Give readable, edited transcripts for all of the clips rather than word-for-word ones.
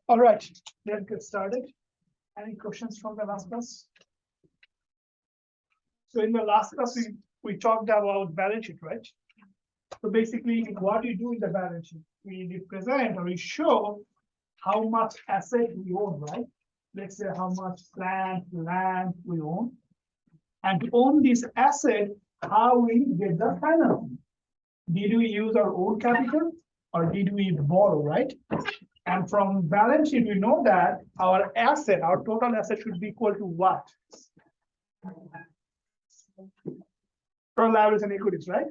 All right, let's get started. Any questions from the last class? So in the last class, we talked about balance sheet, right? So basically, what you do in the balance sheet, we represent or we show how much asset we own, right? Let's say how much land we own. And to own this asset, how we get the financing. Did we use our own capital or did we borrow, right? And from balance sheet, we know that our asset, our total asset should be equal to what? Total liabilities and equities, right?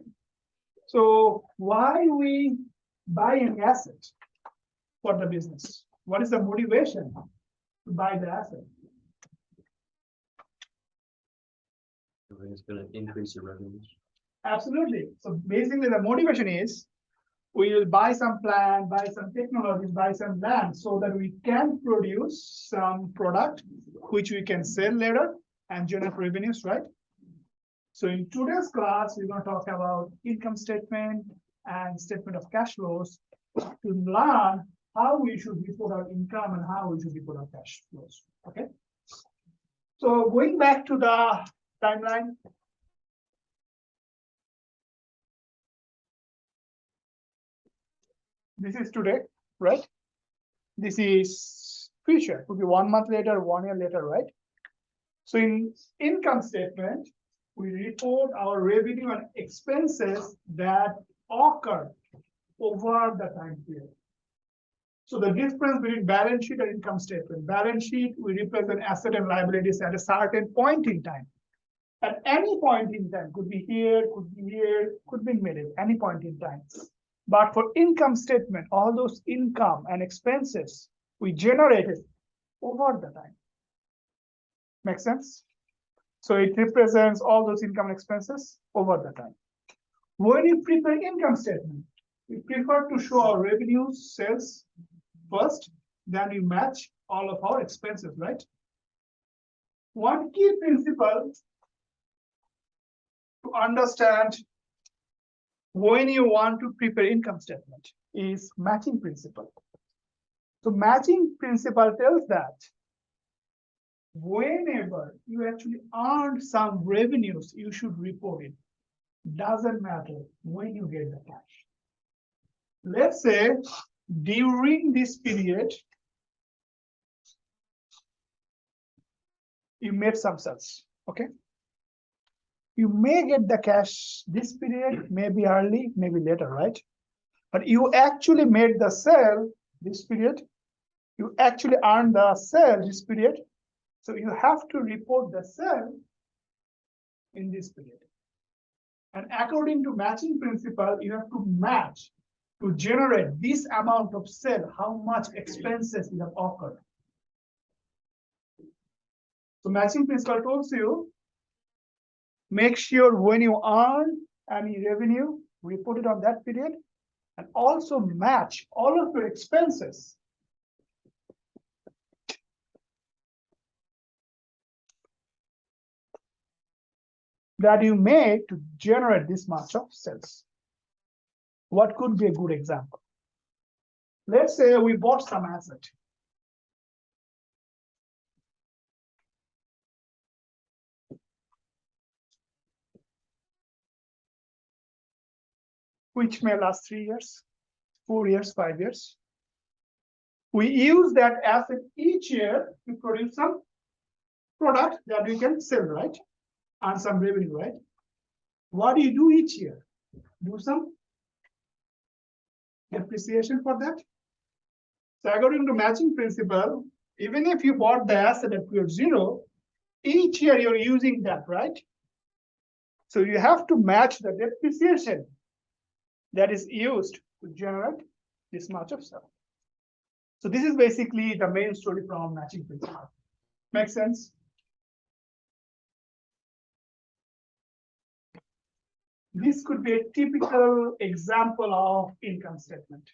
So why we buy an asset for the business? What is the motivation to buy the asset? It's going to increase your revenues. Absolutely. So basically the motivation is we will buy some plant, buy some technologies, buy some land so that we can produce some product which we can sell later and generate revenues, right? So in today's class, we're going to talk about income statement and statement of cash flows to learn how we should report our income and how we should report our cash flows, okay? So going back to the timeline. This is today, right? This is future, could be 1 month later, 1 year later, right? So in income statement, we report our revenue and expenses that occur over the time period. So the difference between balance sheet and income statement. Balance sheet, we represent asset and liabilities at a certain point in time. At any point in time, could be here, could be in middle, any point in time. But for income statement, all those income and expenses we generated over the time. Make sense? So it represents all those income and expenses over the time. When you prepare income statement, we prefer to show our revenues, sales first, then we match all of our expenses, right? One key principle to understand when you want to prepare income statement is matching principle. So matching principle tells that whenever you actually earn some revenues, you should report it. Doesn't matter when you get the cash. Let's say during this period, you made some sales, okay? You may get the cash this period, maybe early, maybe later, right? But you actually made the sale this period. You actually earned the sale this period. So you have to report the sale in this period. And according to matching principle, you have to match to generate this amount of sale, how much expenses you have occurred. So matching principle tells you, make sure when you earn any revenue, report it on that period, and also match all of your expenses that you made to generate this much of sales. What could be a good example? Let's say we bought some asset. Which may last 3 years, 4 years, 5 years. We use that asset each year to produce some product that we can sell, right? And some revenue, right? What do you do each year? Do some depreciation for that. So according to matching principle, even if you bought the asset at period 0, each year you're using that, right? So you have to match the depreciation that is used to generate this much of sale. So this is basically the main story from matching principle. Make sense? This could be a typical example of income statement.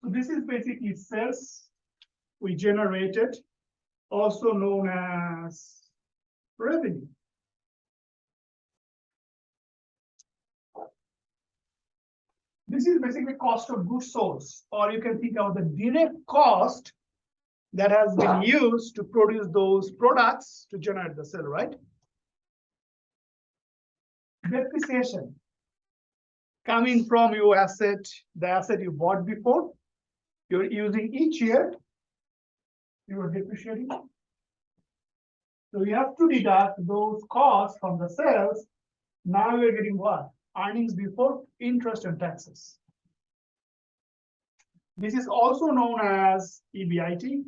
So this is basically sales we generated, also known as revenue. This is basically cost of goods sold, or you can think of the direct cost that has been used to produce those products to generate the sale, right? Depreciation coming from your asset, the asset you bought before, you're using each year, you are depreciating. So you have to deduct those costs from the sales. Now you're getting what? Earnings before interest and taxes. This is also known as EBIT,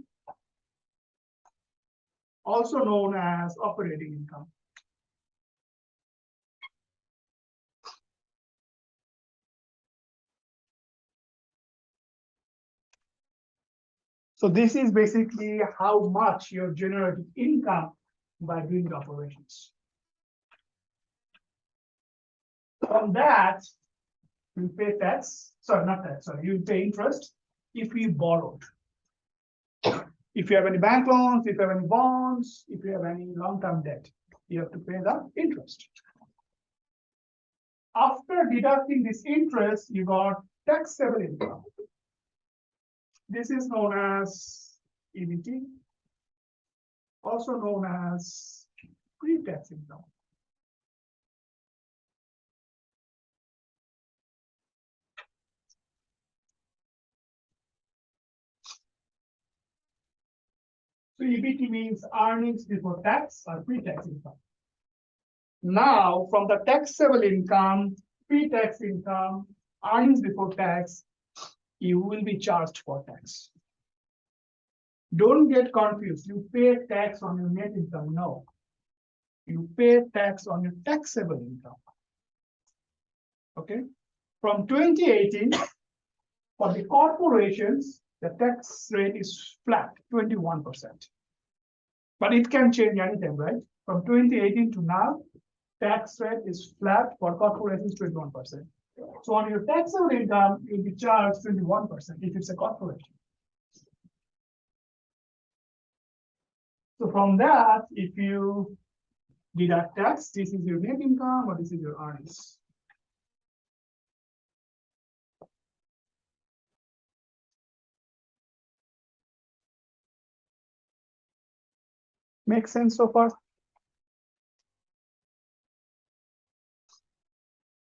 also known as operating income. So this is basically how much you're generating income by doing the operations. From that, you pay tax, sorry, not tax, sorry, you pay interest if you borrowed. If you have any bank loans, if you have any bonds, if you have any long-term debt, you have to pay the interest. After deducting this interest, you got taxable income. This is known as EBT, also known as pre-tax income. So EBT means earnings before tax or pre-tax income. Now, from the taxable income, pre-tax income, earnings before tax, you will be charged for tax. Don't get confused. You pay tax on your net income. No. You pay tax on your taxable income. Okay. From 2018, for the corporations, the tax rate is flat, 21%. But it can change anytime, right? From 2018 to now, tax rate is flat for corporations, 21%. So on your taxable income, you'll be charged 21% if it's a corporation. So from that, if you deduct tax, this is your net income or this is your earnings. Make sense so far?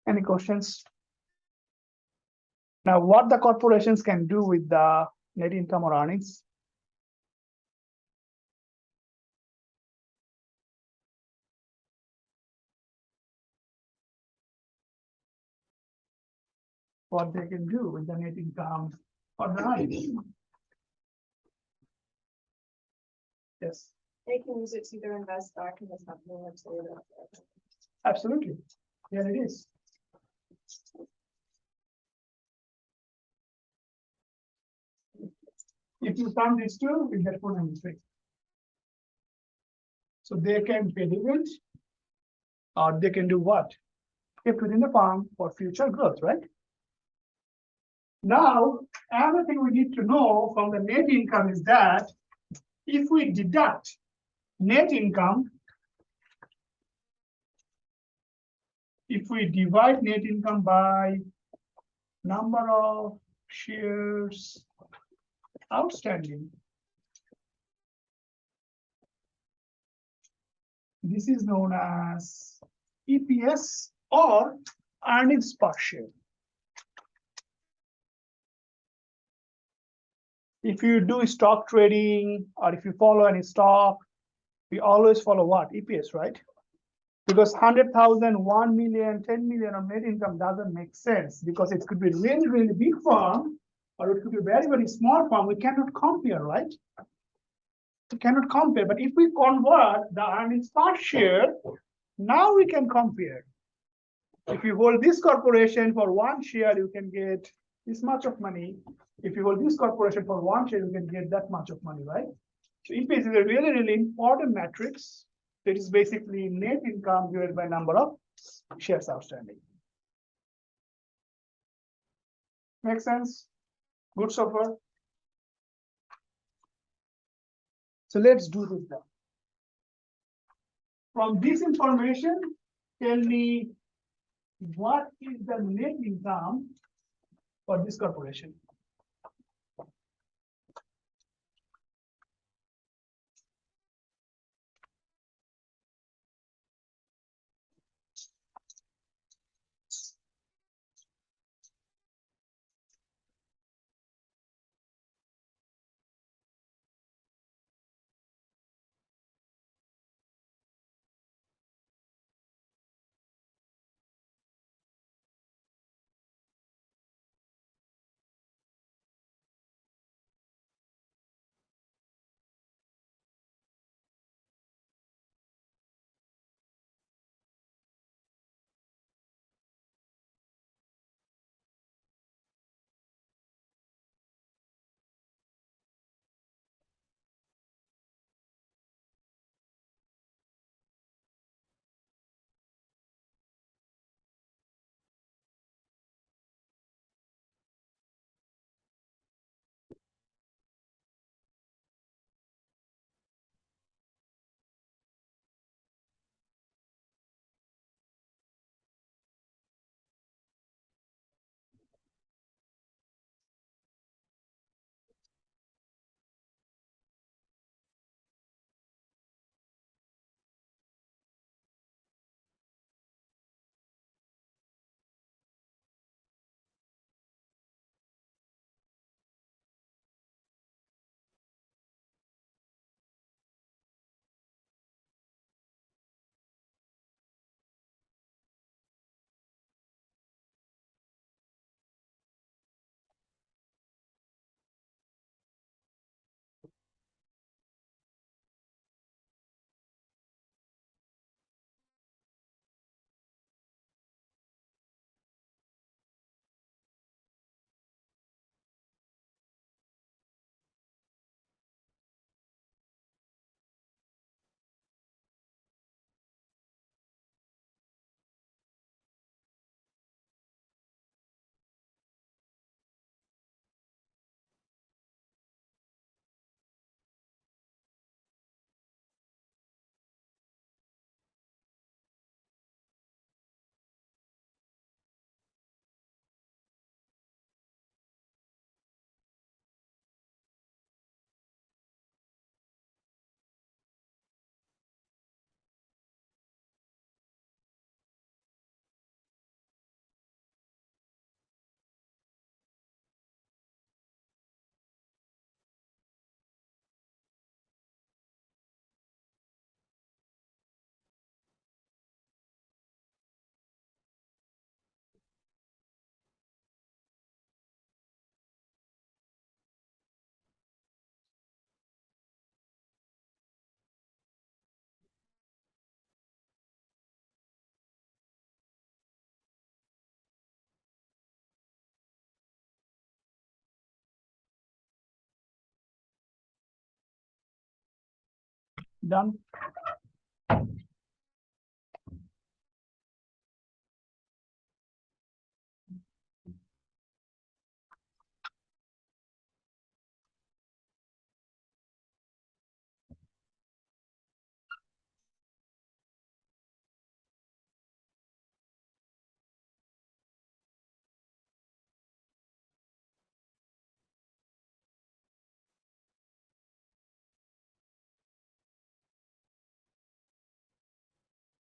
Any questions? Now, what the corporations can do with the net income or earnings? What they can do with the net income or the earnings? Yes. They can use it to either invest back in the company or to. Absolutely. Yeah, it is. If you sum these two, we get 493. So they can pay dividends, or they can do what? Keep within the farm for future growth, right? Now, another thing we need to know from the net income is that if we deduct net income, if we divide net income by number of shares outstanding, this is known as EPS or earnings per share. If you do stock trading or if you follow any stock, we always follow what? EPS, right? Because 100,000, 1 million, 10 million of net income doesn't make sense because it could be really, really big firm or it could be very, very small firm. We cannot compare, right? We cannot compare. But if we convert the earnings per share, now we can compare. If you hold this corporation for 1 share, you can get this much of money. If you hold this corporation for 1 share, you can get that much of money, right? So EPS is a really, really important matrix. It is basically net income divided by number of shares outstanding. Make sense? Good so far? So let's do this now. From this information, tell me what is the net income for this corporation. Done.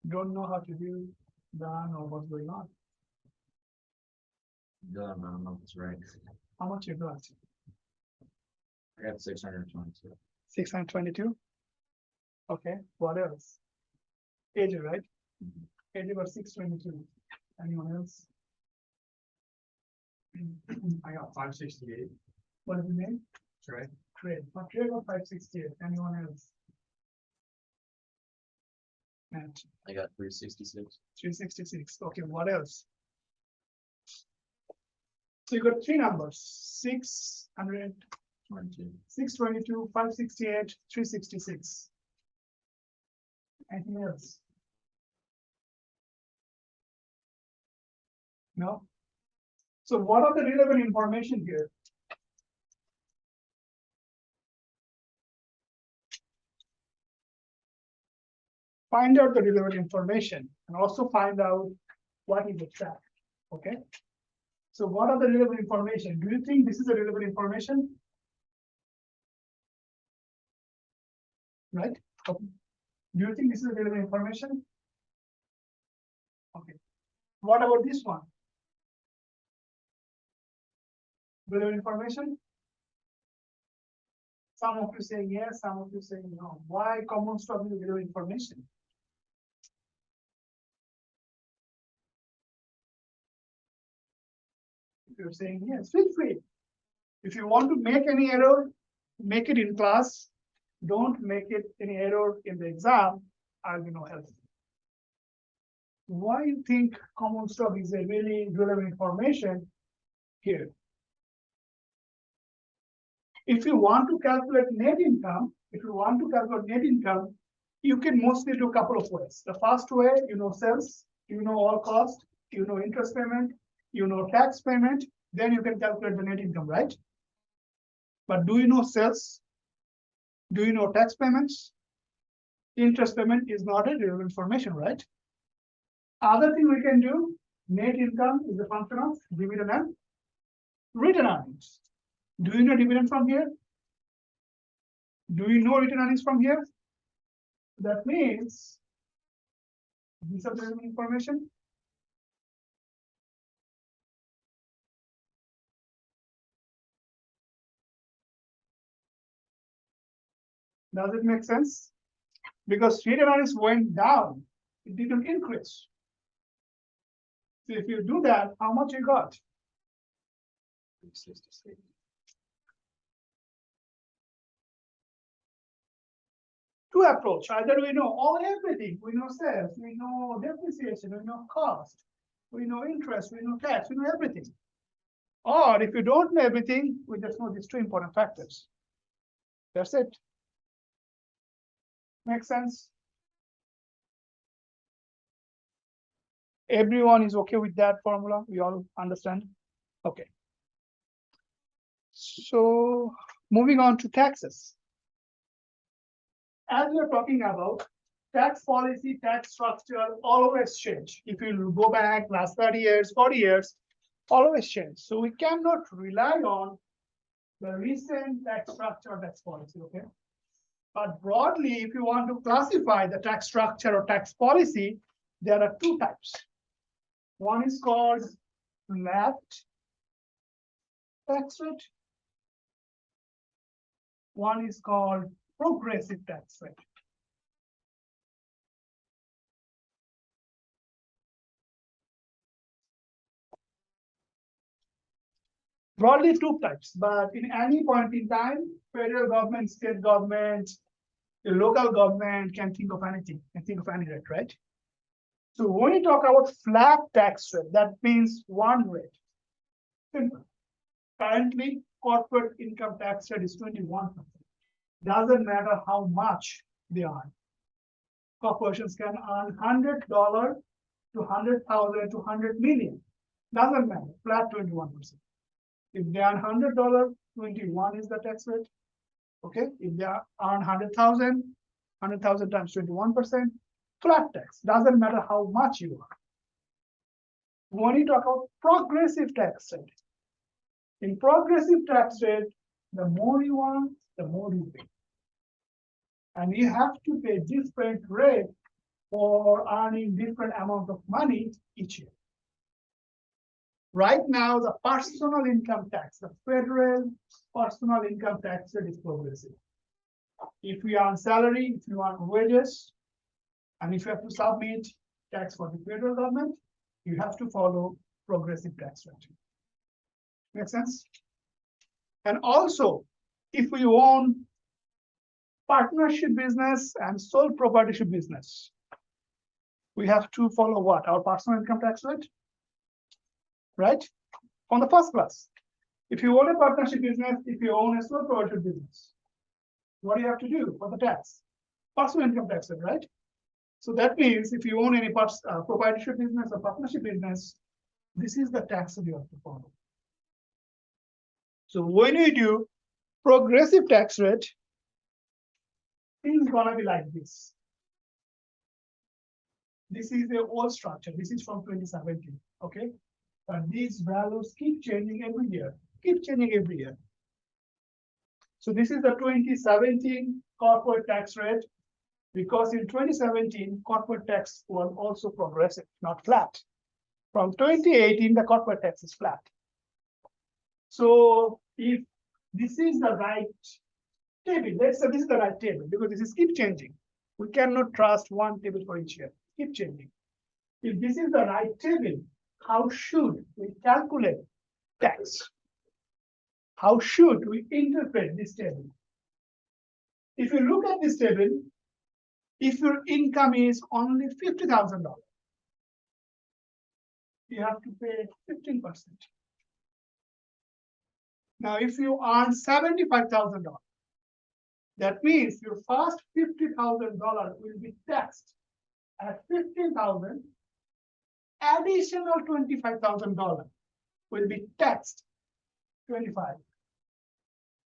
Don't know how to do, done, or what's going on. Done, I don't know if it's right. How much you got? I got 622. 622. Okay, what else? AJ, right? AJ got 622. Anyone else? I got 568. What is the name? Trey. Trey. But Trey got 568. Anyone else? And I got 366. 366. Okay, what else? So you got three numbers: 600, 22. 622, 568, 366. Anything else? No? So what are the relevant information here? Find out the relevant information and also find out what is the track. Okay. So what are the relevant information? Do you think this is a relevant information? Right? Okay. Do you think this is a relevant information? Okay. What about this one? Relevant information? Some of you saying yes, some of you saying no. Why common stock is relevant information? If you're saying yes, feel free. If you want to make any error, make it in class. Don't make it any error in the exam. I'll be no help. Why you think common stock is a really relevant information here? If you want to calculate net income, you can mostly do a couple of ways. The first way, you know sales, you know all cost, you know interest payment, you know tax payment, then you can calculate the net income, right? But do you know sales? Do you know tax payments? Interest payment is not a relevant information, right? Other thing we can do, net income is a function of dividend and return earnings. Do you know dividend from here? Do you know return earnings from here? That means these are the relevant information. Does it make sense? Because return earnings went down, it didn't increase. So if you do that, how much you got? Two approach. Either we know all everything, we know sales, we know depreciation, we know cost, we know interest, we know tax, we know everything. Or if you don't know everything, we just know these two important factors. That's it. Make sense? Everyone is okay with that formula? We all understand? Okay. So moving on to taxes. As we're talking about, tax policy, tax structure always change. If you go back last 30 years, 40 years, always change. So we cannot rely on the recent tax structure, tax policy, okay? But broadly, if you want to classify the tax structure or tax policy, there are two types. One is called flat tax rate. One is called progressive tax rate. Broadly two types, but in any point in time, federal government, state government, the local government can think of anything, can think of any rate, right? So when you talk about flat tax rate, that means one rate. Simple. Currently, corporate income tax rate is 21%. Doesn't matter how much they earn. Corporations can earn $100 to 100,000 to 100 million. Doesn't matter, flat 21%. If they earn $100, 21 is the tax rate. Okay, if they earn 100,000, 100,000 times 21%, flat tax. Doesn't matter how much you earn. When you talk about progressive tax rate, in progressive tax rate, the more you earn, the more you pay. And you have to pay different rate for earning different amount of money each year. Right now, the personal income tax, the federal personal income tax rate is progressive. If you earn salary, if you earn wages, and if you have to submit tax for the federal government, you have to follow progressive tax rate. Make sense? And also, if we own partnership business and sole proprietorship business, we have to follow what? Our personal income tax rate, right? On the first class. If you own a partnership business, if you own a sole proprietorship business, what do you have to do for the tax? Personal income tax rate, right? So that means if you own any proprietorship business or partnership business, this is the tax that you have to follow. So when we do progressive tax rate, things gonna be like this. This is the old structure. This is from 2017. Okay. But these values keep changing every year, keep changing every year. So this is the 2017 corporate tax rate, because in 2017, corporate tax was also progressive, not flat. From 2018, the corporate tax is flat. So if this is the right table, let's say this is the right table, because this is keep changing. We cannot trust one table for each year, keep changing. If this is the right table, how should we calculate tax? How should we interpret this table? If you look at this table, if your income is only $50,000, you have to pay 15%. Now, if you earn $75,000, that means your first $50,000 will be taxed at $15,000. Additional $25,000 will be taxed 25.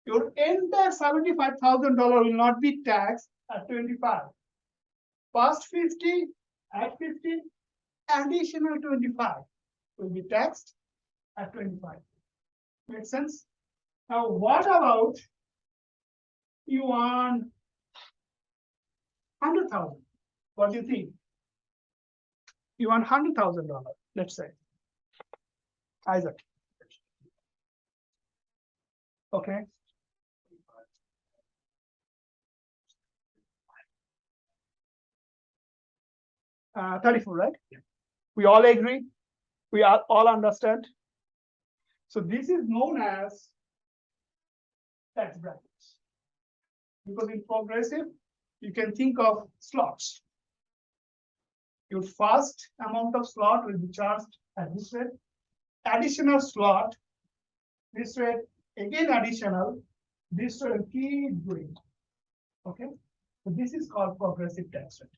Your entire $75,000 will not be taxed at 25. First 50 at 50, additional 25 will be taxed at 25. Make sense? Now, what about you earn 100,000? What do you think? You earn $100,000, let's say. Isaac. Okay. Uh, 34, right? Yeah. We all agree. We all understand. So this is known as tax brackets. Because in progressive, you can think of slots. Your first amount of slot will be charged at this rate. Additional slot, this rate, again additional, this rate will keep going. Okay, so this is called progressive tax rate.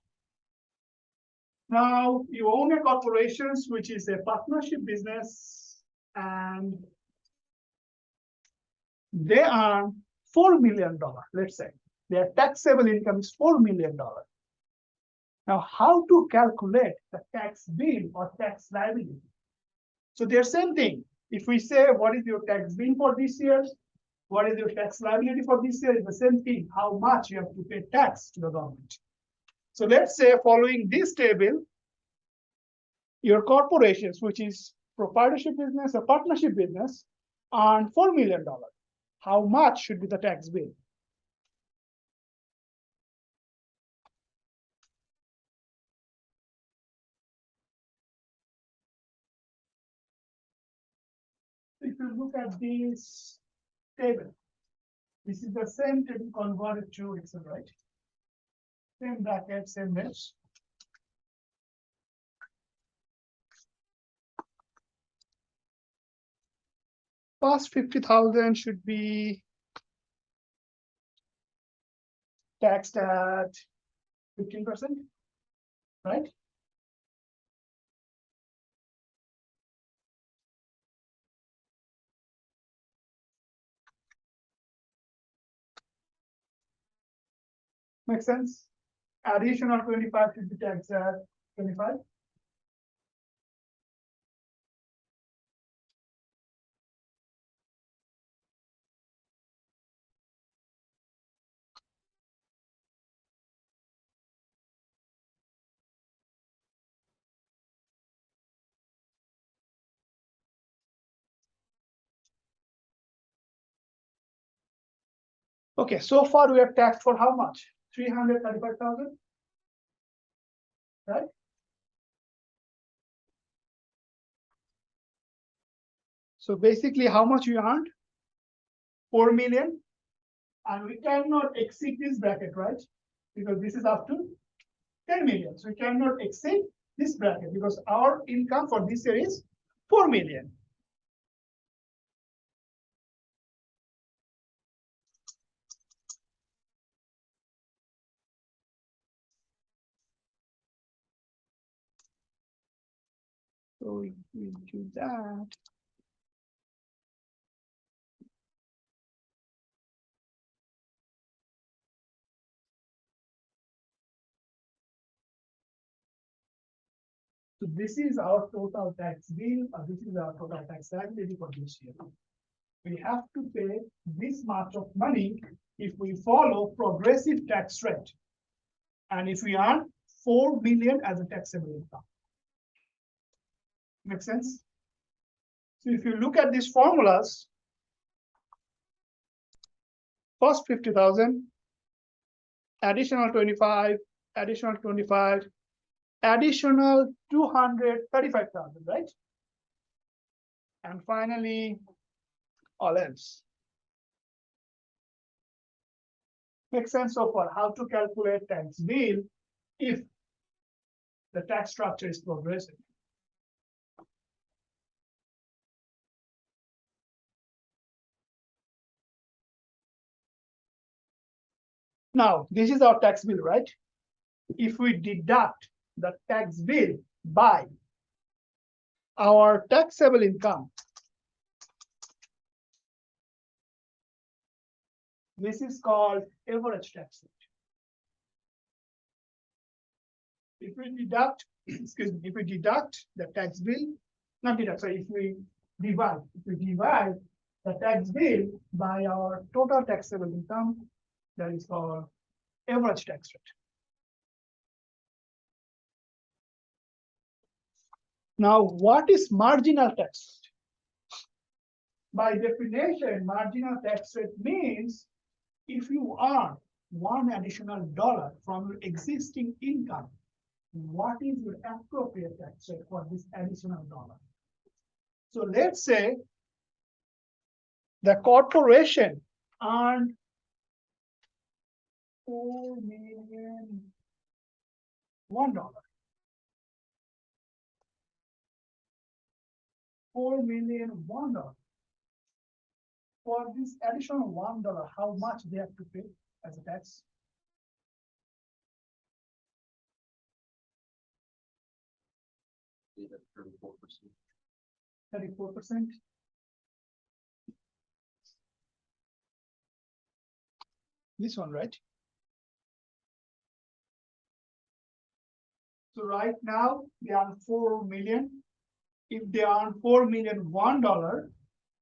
Now you own a corporation, which is a partnership business, and they earn $4 million, let's say. Their taxable income is $4 million. Now, how to calculate the tax bill or tax liability? So they're same thing. If we say, what is your tax bill for this year? What is your tax liability for this year? It's the same thing, how much you have to pay tax to the government. So let's say following this table, your corporations, which is proprietorship business or partnership business, earn $4 million. How much should be the tax bill? If you look at this table, this is the same table converted to Excel, right? Same bracket, same mesh. First 50,000 should be taxed at 15%, right? Makes sense? Additional 25 should be taxed at 25. Okay, so far we have taxed for how much? 335,000, right? So basically, how much you earned? 4 million, and we cannot exceed this bracket, right? Because this is up to 10 million. So we cannot exceed this bracket because our income for this year is 4 million. So we do that. So this is our total tax bill, or this is our total tax liability for this year. We have to pay this much of money if we follow progressive tax rate. And if we earn 4 million as a taxable income. Make sense? So if you look at these formulas, first 50,000, additional 25, additional 25, additional 235,000, right? And finally, all else. Make sense so far how to calculate tax bill if the tax structure is progressive. Now, this is our tax bill, right? If we deduct the tax bill by our taxable income, this is called average tax rate. If we deduct, excuse me, if we deduct the tax bill, not deduct, sorry, if we divide the tax bill by our total taxable income, that is called average tax rate. Now, what is marginal tax rate? By definition, marginal tax rate means if you earn $1 additional from your existing income, what is your appropriate tax rate for this additional dollar? So let's say the corporation earned $4 million. $4 million. For this additional $1, how much they have to pay as a tax? Yeah, 34%. 34%. This one, right? So right now they earn 4 million. If they earn $4 million $1,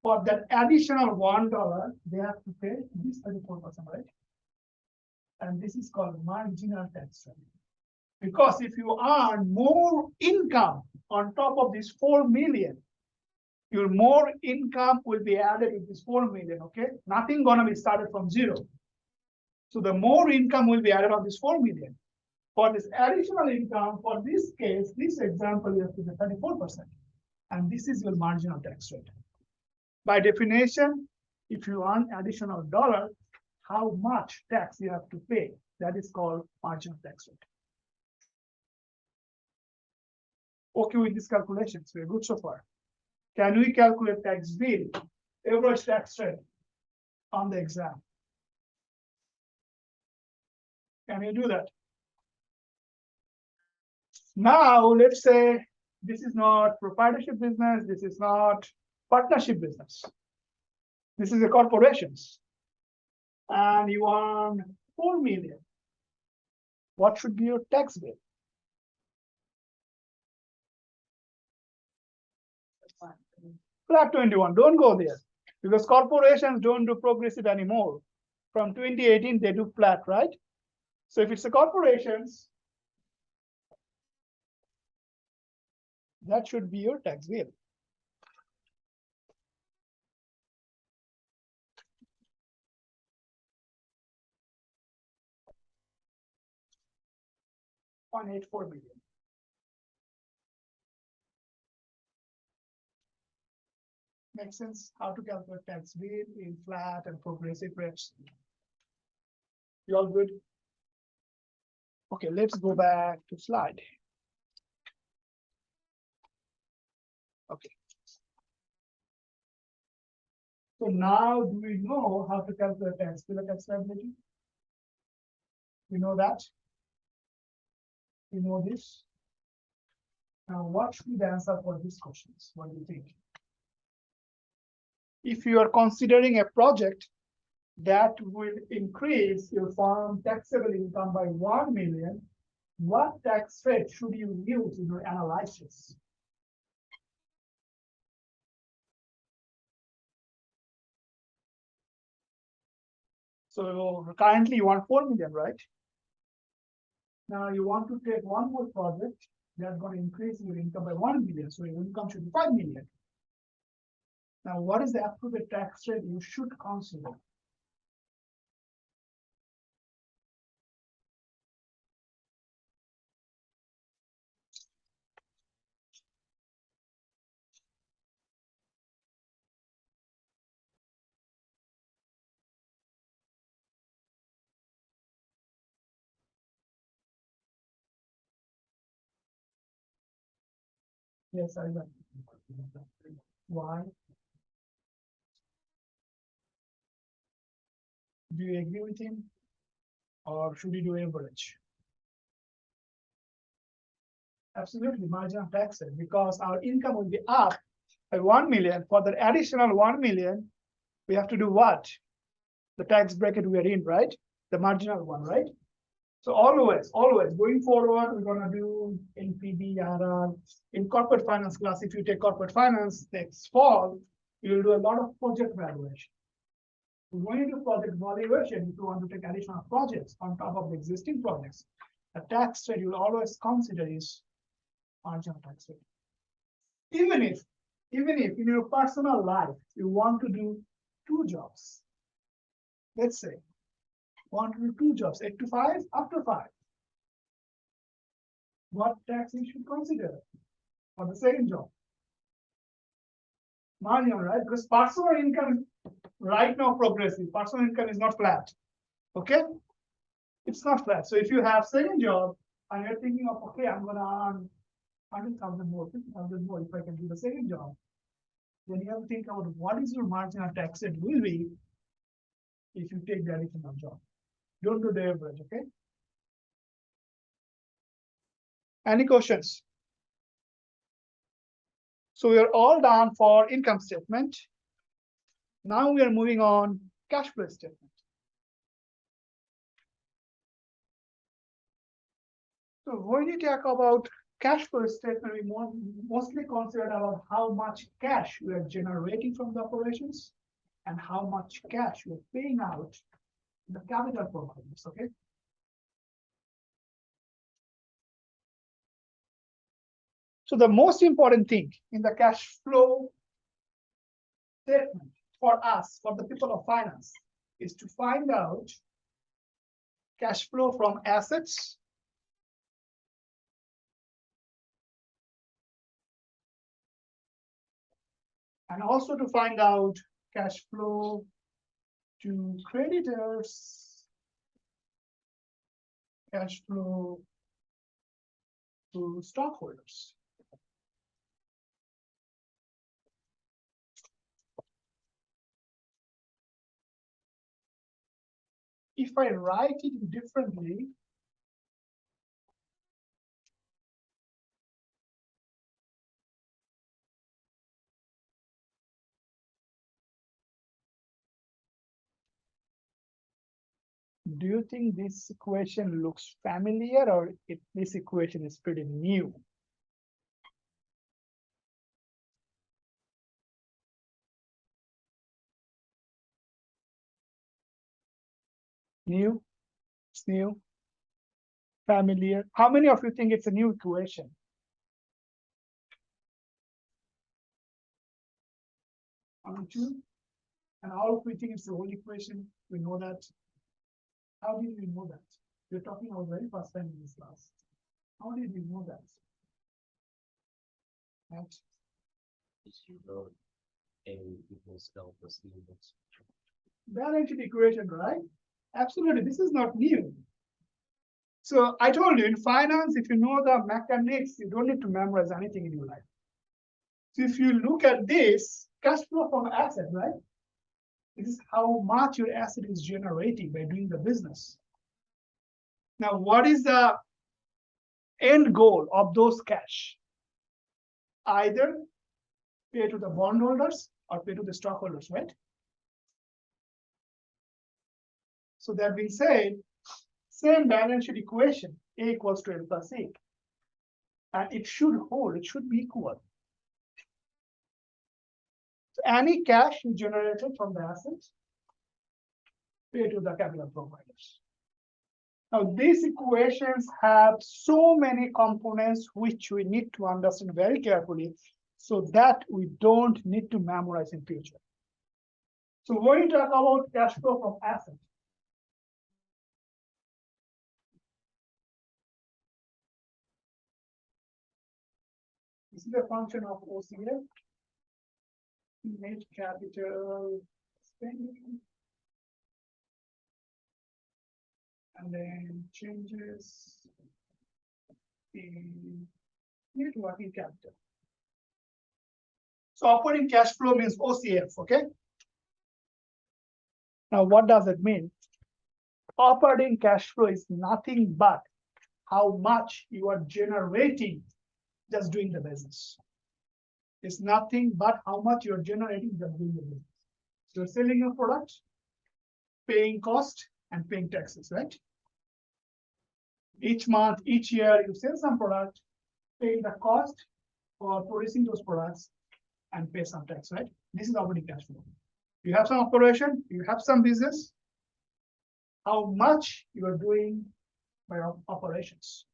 for that additional $1, they have to pay this 34%, right? And this is called marginal tax rate. Because if you earn more income on top of this 4 million, your more income will be added with this 4 million, okay? Nothing gonna be started from zero. So the more income will be added on this 4 million. For this additional income, for this case, this example, you have to pay 34%. And this is your marginal tax rate. By definition, if you earn additional dollar, how much tax you have to pay? That is called marginal tax rate. Okay with these calculations, we're good so far. Can we calculate tax bill, average tax rate on the exam? Can you do that? Now, let's say this is not proprietorship business, this is not partnership business. This is a corporations. And you earn 4 million. What should be your tax bill? Flat 21, don't go there. Because corporations don't do progressive anymore. From 2018, they do flat, right? So if it's a corporations, that should be your tax bill. $1.84 million. Makes sense how to calculate tax bill in flat and progressive rates. You all good? Okay, let's go back to slide. Okay. So now do we know how to calculate tax bill and tax liability? We know that. We know this. Now, what should be the answer for these questions? What do you think? If you are considering a project that will increase your farm taxable income by 1 million, what tax rate should you use in your analysis? So currently you want 4 million, right? Now you want to take one more project that's going to increase your income by 1 million. So your income should be 5 million. Now, what is the appropriate tax rate you should consider? Yes, I know. Why? Do you agree with him? Or should we do average? Absolutely, marginal tax rate, because our income will be up by 1 million. For the additional 1 million, we have to do what? The tax bracket we are in, right? The marginal one, right? So always going forward, we're gonna do NPV, RR. In corporate finance class, if you take corporate finance next fall, you'll do a lot of project valuation. When you do project valuation, if you want to take additional projects on top of the existing projects, the tax rate you'll always consider is marginal tax rate. Even if in your personal life you want to do 2 jobs, let's say, want to do 2 jobs, 8 to 5, after 5. What tax you should consider for the second job? Marginal, right? Because personal income right now progressive. Personal income is not flat. Okay? It's not flat. So if you have second job and you're thinking of, okay, I'm gonna earn 100,000 more, 50,000 more if I can do the second job, then you have to think about what is your marginal tax rate will be if you take the additional job. Don't do the average, okay? Any questions? So we are all done for income statement. Now we are moving on cash flow statement. So when you talk about cash flow statement, we mostly consider about how much cash we are generating from the operations and how much cash we're paying out in the capital providers, okay? So the most important thing in the cash flow statement for us, for the people of finance, is to find out cash flow from assets and also to find out cash flow to creditors, cash flow to stockholders. If I write it differently, do you think this equation looks familiar or this equation is pretty new? New? It's new? Familiar? How many of you think it's a new equation? One, two? And all of we think it's the old equation. We know that. How did we know that? We're talking about very first time in this class. How did we know that? Right? You wrote A equals delta C equals. Balance sheet equation, right? Absolutely, this is not new. So I told you in finance, if you know the mechanics, you don't need to memorize anything in your life. So if you look at this, cash flow from asset, right? This is how much your asset is generating by doing the business. Now, what is the end goal of those cash? Either pay to the bondholders or pay to the stockholders, right? So that being said, same balance sheet equation. A equals to N plus A. And it should hold, it should be equal. So any cash you generated from the assets, pay to the capital providers. Now, these equations have so many components which we need to understand very carefully so that we don't need to memorize in future. So when you talk about cash flow from assets, this is a function of OCF, net capital spending, and then changes in net working capital. So operating cash flow means OCF, okay? Now, what does it mean? Operating cash flow is nothing but how much you are generating just doing the business. It's nothing but how much you're generating just doing the business. So you're selling your product, paying cost, and paying taxes, right? Each month, each year, you sell some product, pay the cost for producing those products, and pay some tax, right? This is operating cash flow. You have some operation, you have some business, how much you are doing by operations.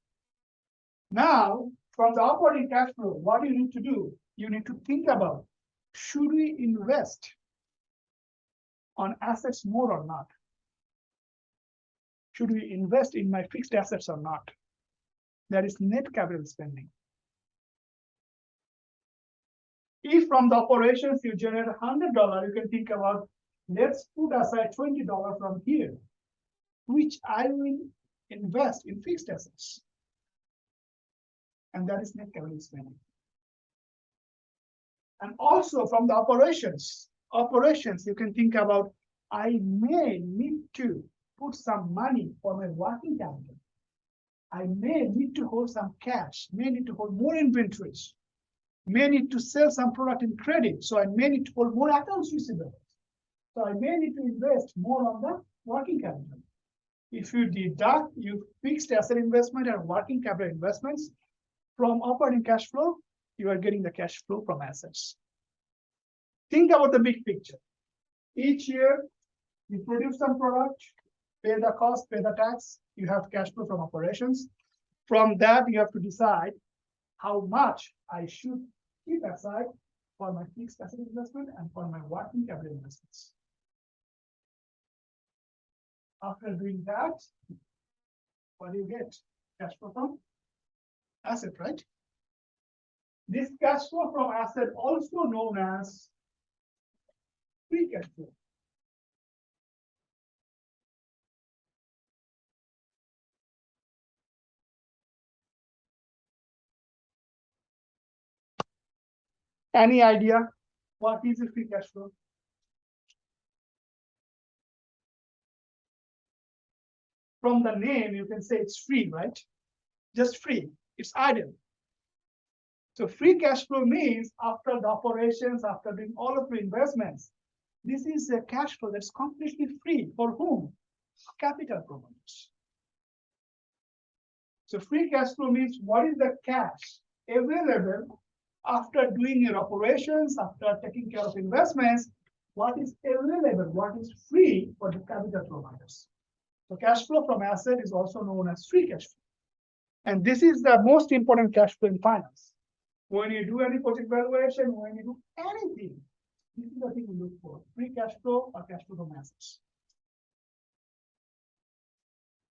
Now, from the operating cash flow, what you need to do? You need to think about, should we invest on assets more or not? Should we invest in my fixed assets or not? That is net capital spending. If from the operations you generate $100, you can think about, let's put aside $20 from here, which I will invest in fixed assets. And that is net capital spending. And also from the operations, you can think about, I may need to put some money for my working capital. I may need to hold some cash, may need to hold more inventories, may need to sell some product in credit. So I may need to hold more accounts receivable. So I may need to invest more on the working capital. If you deduct your fixed asset investment and working capital investments from operating cash flow, you are getting the cash flow from assets. Think about the big picture. Each year, you produce some product, pay the cost, pay the tax, you have cash flow from operations. From that, you have to decide how much I should keep aside for my fixed asset investment and for my working capital investments. After doing that, what do you get? Cash flow from asset, right? This cash flow from asset, also known as free cash flow. Any idea what is a free cash flow? From the name, you can say it's free, right? Just free. It's idle. So free cash flow means after the operations, after doing all of the investments, this is a cash flow that's completely free. For whom? Capital providers. So free cash flow means what is the cash available after doing your operations, after taking care of investments, what is available, what is free for the capital providers. So cash flow from asset is also known as free cash flow. And this is the most important cash flow in finance. When you do any project valuation, when you do anything, this is the thing we look for, free cash flow or cash flow from assets.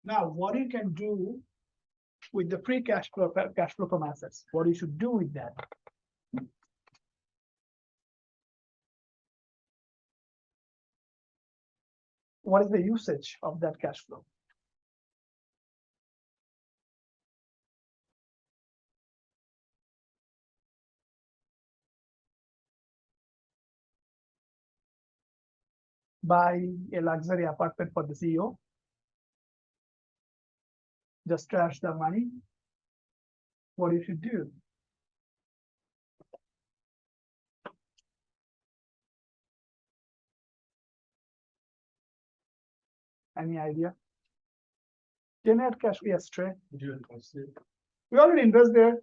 Now, what you can do with the free cash flow from assets, what you should do with that. What is the usage of that cash flow? Buy a luxury apartment for the CEO, just trash the money. What you should do? Any idea? Generate cash, yes, Trey. Do it mostly. We already invest there.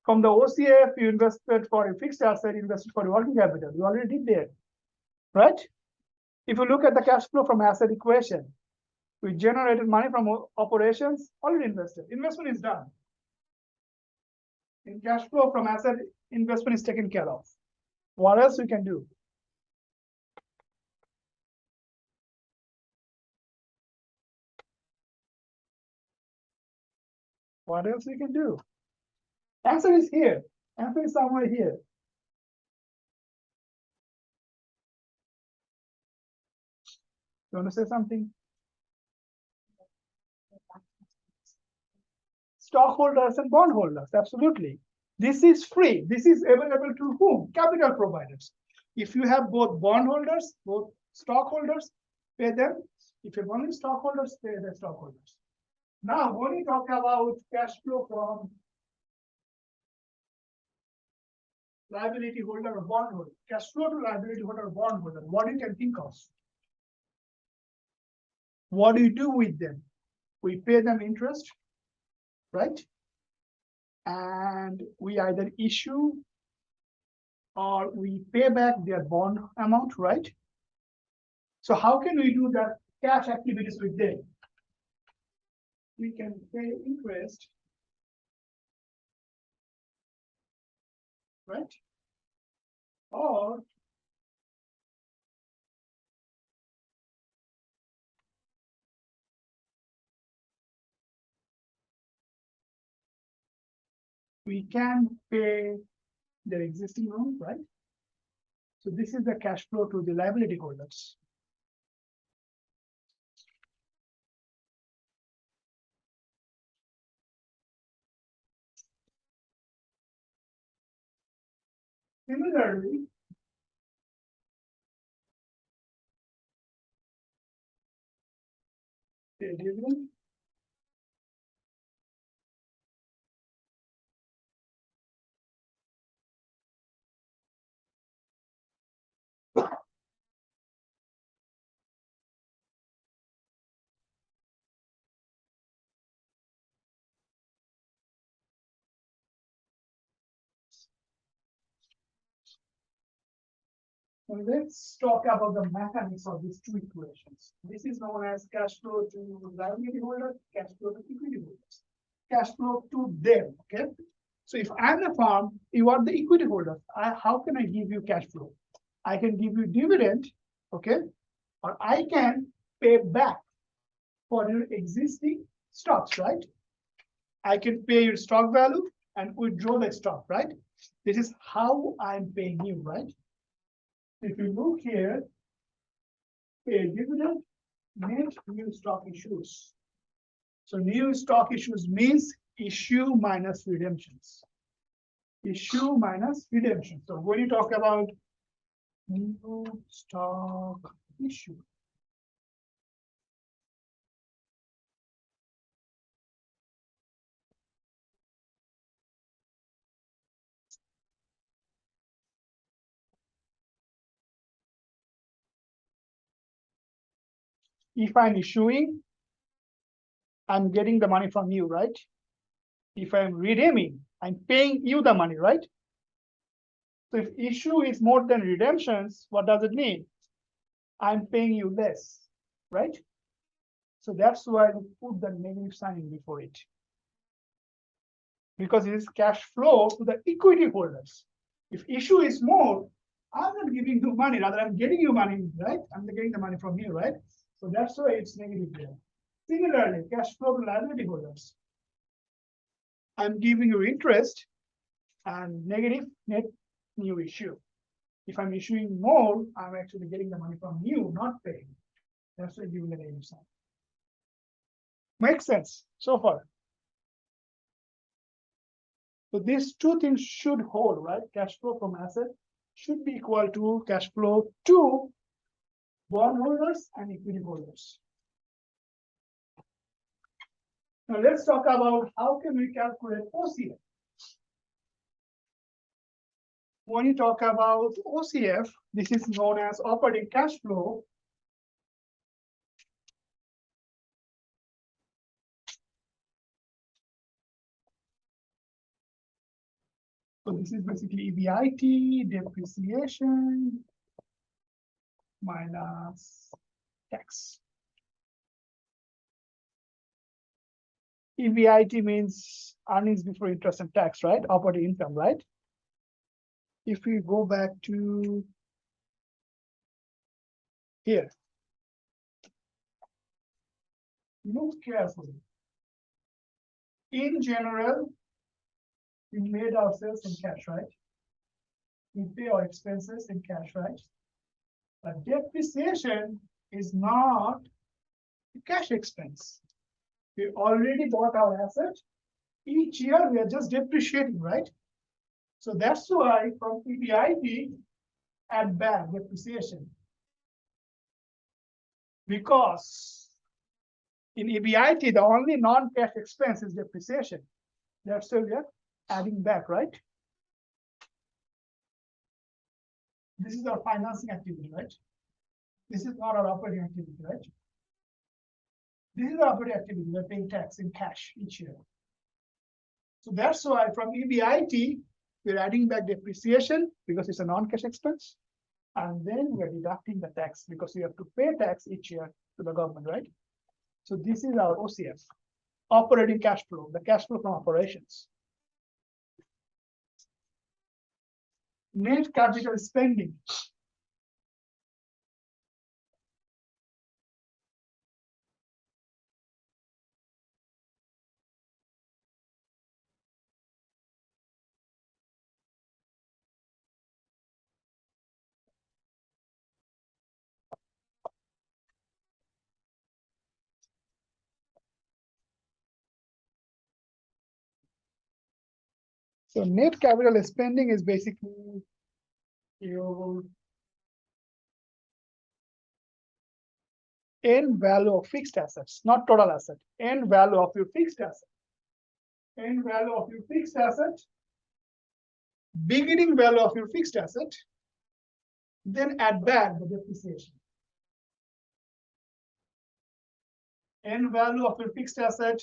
From the OCF, you invested for a fixed asset, you invested for working capital. You already did there, right? If you look at the cash flow from asset equation, we generated money from operations, already invested. Investment is done. In cash flow from asset, investment is taken care of. What else we can do? What else we can do? Answer is here. Answer is somewhere here. You want to say something? Stockholders and bondholders, absolutely. This is free. This is available to whom? Capital providers. If you have both bondholders, both stockholders, pay them. If you have only stockholders, pay the stockholders. Now, when we talk about cash flow from liability holder or bondholder, cash flow to liability holder or bondholder, what you can think of? What do you do with them? We pay them interest, right? And we either issue or we pay back their bond amount, right? So how can we do that cash activities with them? We can pay interest, right? Or we can pay their existing loan, right? So this is the cash flow to the liability holders. Similarly, pay dividend. So let's talk about the mechanics of these two equations. This is known as cash flow to liability holder, cash flow to equity holders, cash flow to them. Okay. So if I'm the firm, you are the equity holder. How can I give you cash flow? I can give you dividend, okay, or I can pay back for your existing stocks, right? I can pay your stock value and withdraw the stock, right? This is how I'm paying you, right? If you look here, pay dividend, net new stock issues. So new stock issues means issue minus redemptions. Issue minus redemption. So when you talk about new stock issue, if I'm issuing, I'm getting the money from you, right? If I'm redeeming, I'm paying you the money, right? So if issue is more than redemptions, what does it mean? I'm paying you less, right? So that's why we put the negative sign in before it. Because it is cash flow to the equity holders. If issue is more, I'm not giving you money, rather I'm getting you money, right? I'm getting the money from you, right? So that's why it's negative there. Similarly, cash flow to liability holders. I'm giving you interest and negative net new issue. If I'm issuing more, I'm actually getting the money from you, not paying. That's why giving the negative sign. Makes sense so far. So these two things should hold, right? Cash flow from asset should be equal to cash flow to bondholders and equity holders. Now let's talk about how can we calculate OCF. When you talk about OCF, this is known as operating cash flow So this is basically EBIT, depreciation minus tax. EBIT means earnings before interest and tax, right? Operating income, right? If we go back to here, look carefully. In general, we made our sales in cash, right? We pay our expenses in cash, right? But depreciation is not a cash expense. We already bought our asset. Each year we are just depreciating, right? So that's why from EBIT, add back depreciation. Because in EBIT, the only non-cash expense is depreciation. That's why we are adding back, right? This is our financing activity, right? This is not our operating activity, right? This is our operating activity. We're paying tax in cash each year. So that's why from EBIT, we're adding back depreciation because it's a non-cash expense. And then we're deducting the tax because we have to pay tax each year to the government, right? So this is our OCF, operating cash flow, the cash flow from operations. Net capital spending. So net capital spending is basically your end value of fixed assets, not total asset, end value of your fixed asset. End value of your fixed asset, beginning value of your fixed asset, then add back the depreciation. End value of your fixed asset,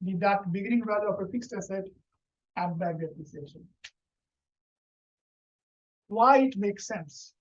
deduct beginning value of your fixed asset, add back depreciation. Why it makes sense?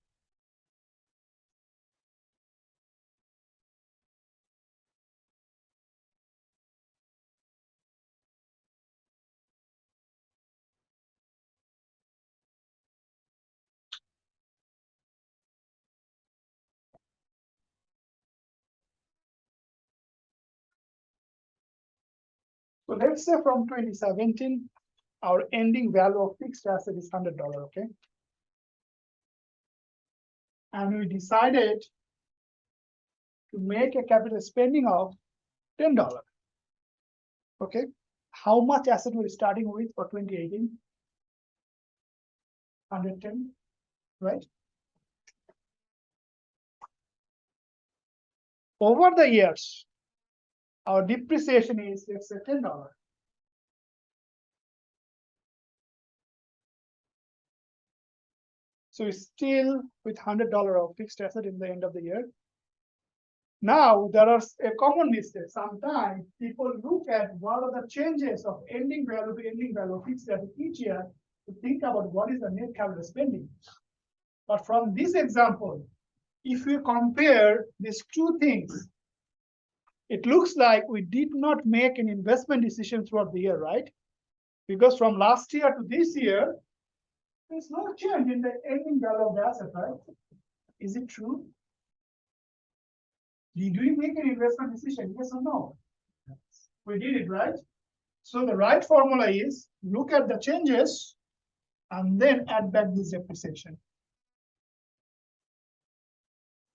So let's say from 2017, our ending value of fixed asset is $100, okay? And we decided to make a capital spending of $10. Okay, how much asset we're starting with for 2018? 110, right? Over the years, our depreciation is, let's say, $10. So it's still with $100 of fixed asset in the end of the year. Now, there are a common mistake. Sometimes people look at what are the changes of ending value to ending value of fixed asset each year to think about what is the net capital spending. But from this example, if we compare these two things, it looks like we did not make an investment decision throughout the year, right? Because from last year to this year, there's no change in the ending value of the asset, right? Is it true? Did we make an investment decision? Yes or no? Yes. We did it, right? So the right formula is look at the changes and then add back this depreciation.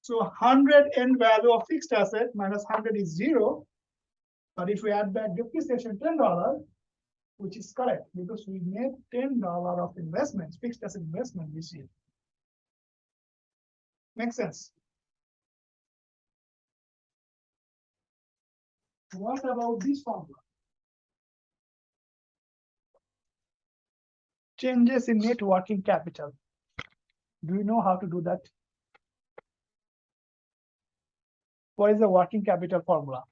So 100 end value of fixed asset minus 100 is 0. But if we add back depreciation $10, which is correct because we made $10 of investments, fixed asset investment this year. Makes sense? What about this formula? Changes in net working capital. Do you know how to do that? What is the working capital formula?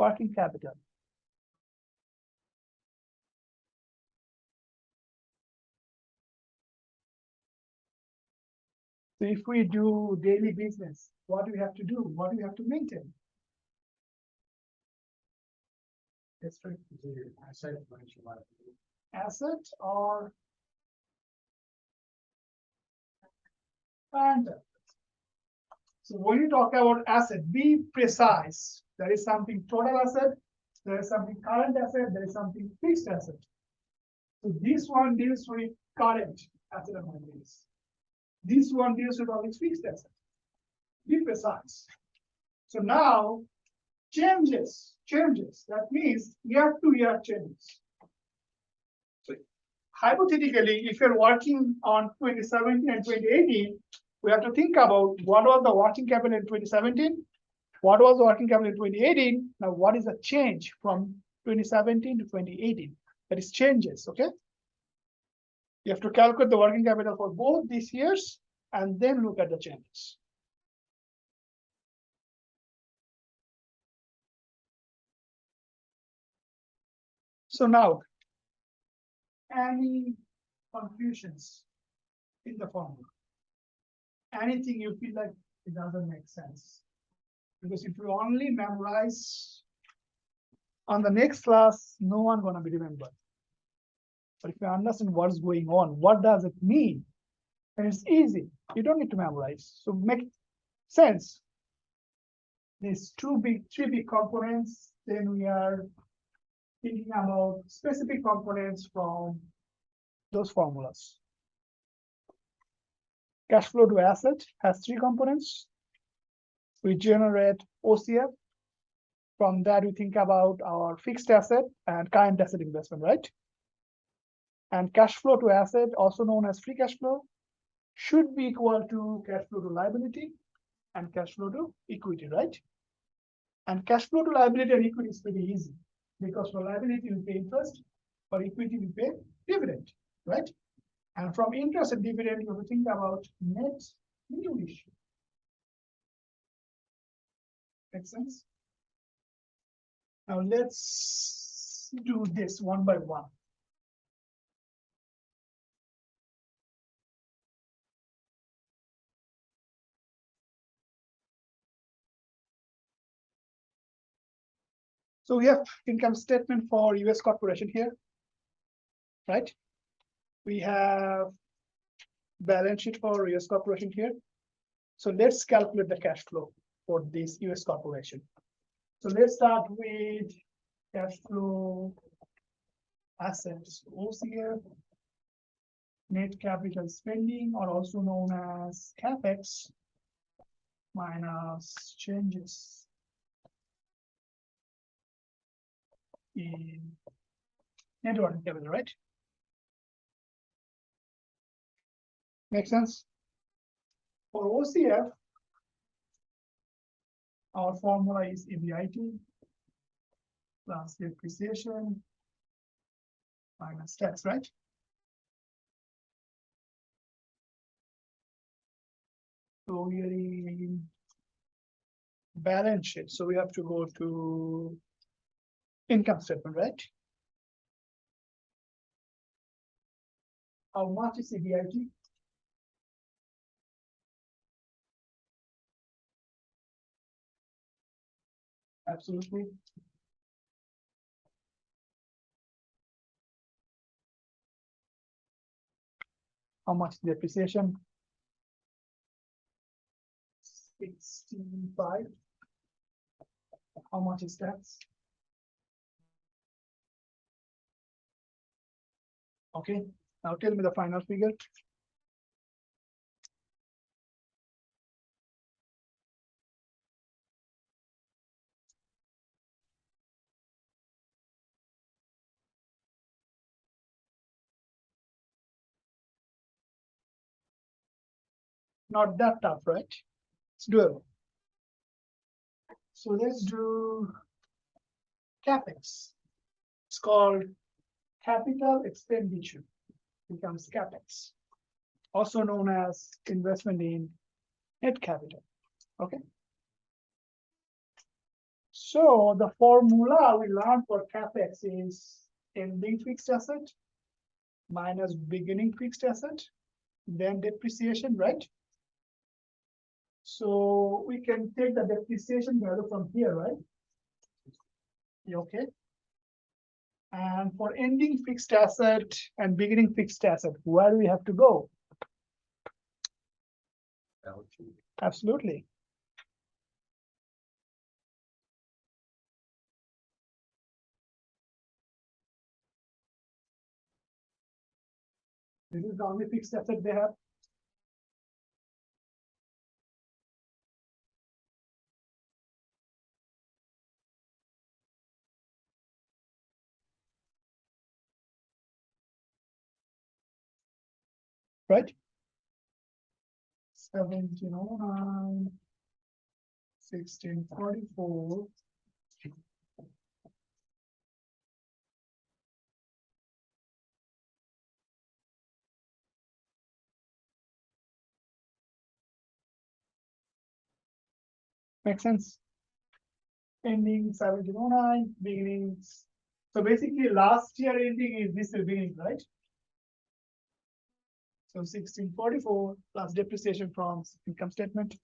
working capital. So if we do daily business, what do we have to do? What do we have to maintain? That's right. Asset or and so when you talk about asset, be precise. There is something total asset, there is something current asset, there is something fixed asset. So this one deals with current asset and liabilities. This one deals with all its fixed asset. Be precise. So now changes. That means year to year changes. So hypothetically, if you're working on 2017 and 2018, we have to think about what was the working capital in 2017, what was the working capital in 2018. Now, what is the change from 2017 to 2018? That is changes, okay? You have to calculate the working capital for both these years and then look at the changes. So now, any confusions in the formula? Anything you feel like it doesn't make sense? Because if you only memorize on the next class, no one gonna be remembered. But if you understand what's going on, what does it mean? And it's easy. You don't need to memorize. So make sense. There's three big components. Then we are thinking about specific components from those formulas. Cash flow to asset has 3 components. We generate OCF. From that, we think about our fixed asset and current asset investment, right? And cash flow to asset, also known as free cash flow, should be equal to cash flow to liability and cash flow to equity, right? And cash flow to liability and equity is pretty easy because for liability we pay interest, for equity we pay dividend, right? And from interest and dividend, you have to think about net new issue. Make sense? Now let's do this one by one. So we have income statement for US corporation here, right? We have balance sheet for US corporation here. So let's calculate the cash flow for this US corporation. So let's start with cash flow assets, OCF, net capital spending, or also known as CapEx, minus changes in net working capital, right? Make sense? For OCF, our formula is EBIT plus depreciation minus tax, right? So we are in balance sheet. So we have to go to income statement, right? How much is EBIT? Absolutely. How much depreciation? 65. How much is tax? Okay, now tell me the final figure. Not that tough, right? It's doable. So let's do CapEx. It's called capital expenditure, becomes CapEx, also known as investment in net capital. Okay. So the formula we learned for CapEx is ending fixed asset minus beginning fixed asset, then depreciation, right? So we can take the depreciation value from here, right? You okay? And for ending fixed asset and beginning fixed asset, where do we have to go? Balance sheet. Absolutely. This is the only fixed asset they have. Right? 1709, 1644. Make sense? Ending 1709, beginnings. So basically last year ending is this year beginning, right? So 1644 plus depreciation from income statement.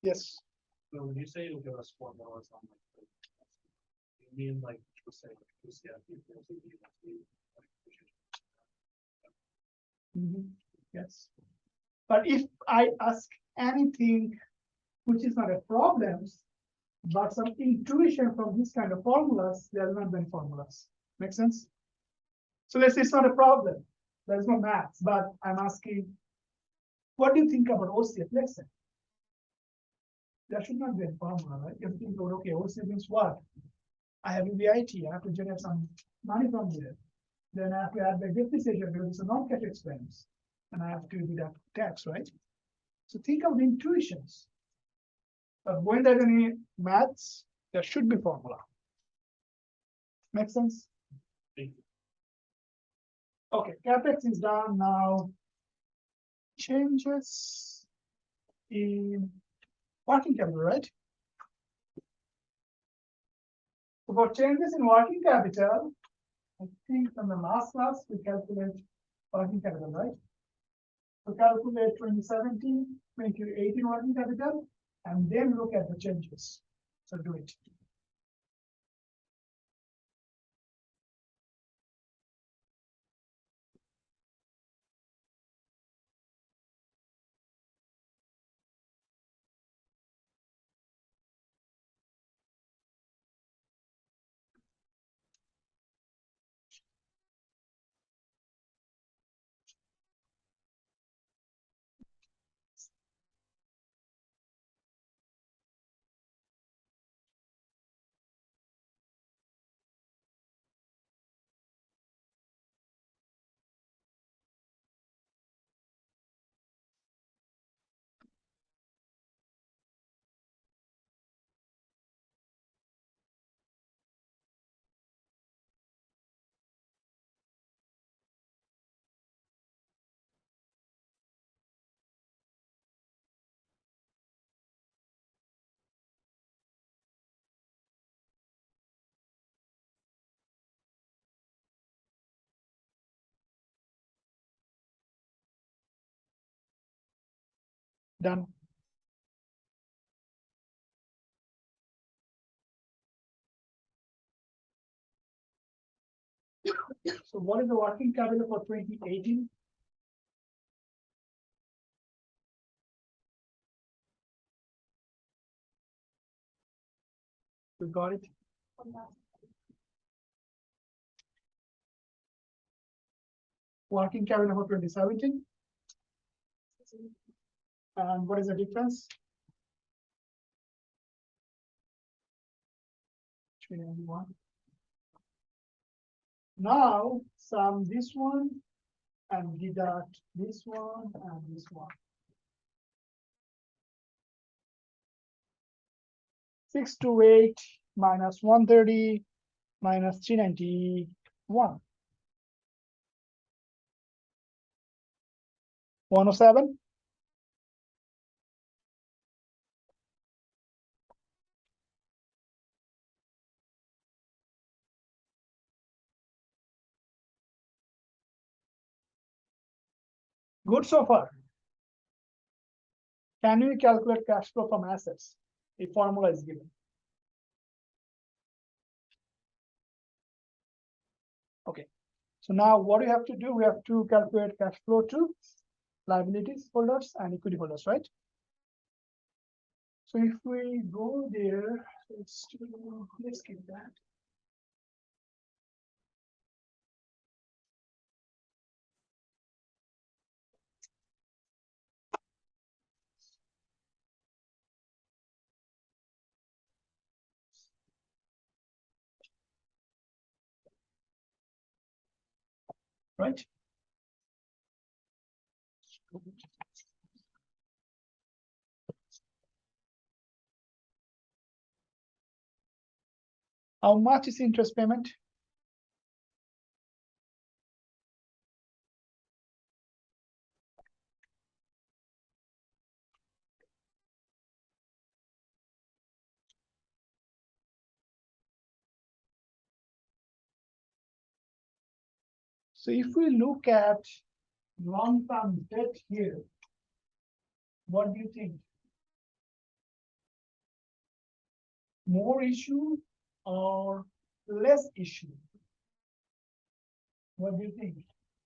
Yes, So when you say it'll give us $4 on like, you mean like, let's say, like, CIP, mhm, yes. But if I ask anything which is not a problem, but some intuition from this kind of formulas, they are not been formulas. Make sense? So let's say it's not a problem. There's no maths, but I'm asking, what do you think about OCF? Let's say. There should not be a formula, right? You think about, okay, OCF means what? I have EBIT, I have to generate some money from there. Then I have to add the depreciation because it's a non-cash expense. And I have to deduct tax, right? So think of the intuitions. But when there's any maths, there should be formula. Make sense? Okay, CapEx is done now. Changes in working capital, right? For changes in working capital, I think from the last class, we calculate working capital, right? So calculate 2017, 2018 working capital, and then look at the changes. So do it. Done. So what is the working capital for 2018? We got it. Working capital for 2017. And what is the difference? 21. Now sum this one and deduct this one and this one. 628 minus 130 minus 391. 107. Good so far. Can we calculate cash flow from assets? A formula is given. Okay, so now what we have to do, we have to calculate cash flow to liabilities holders and equity holders, right? So if we go there, let's keep that. Right? How much is interest payment? So if we look at long-term debt here, what do you think? More issue or less issue? What do you think?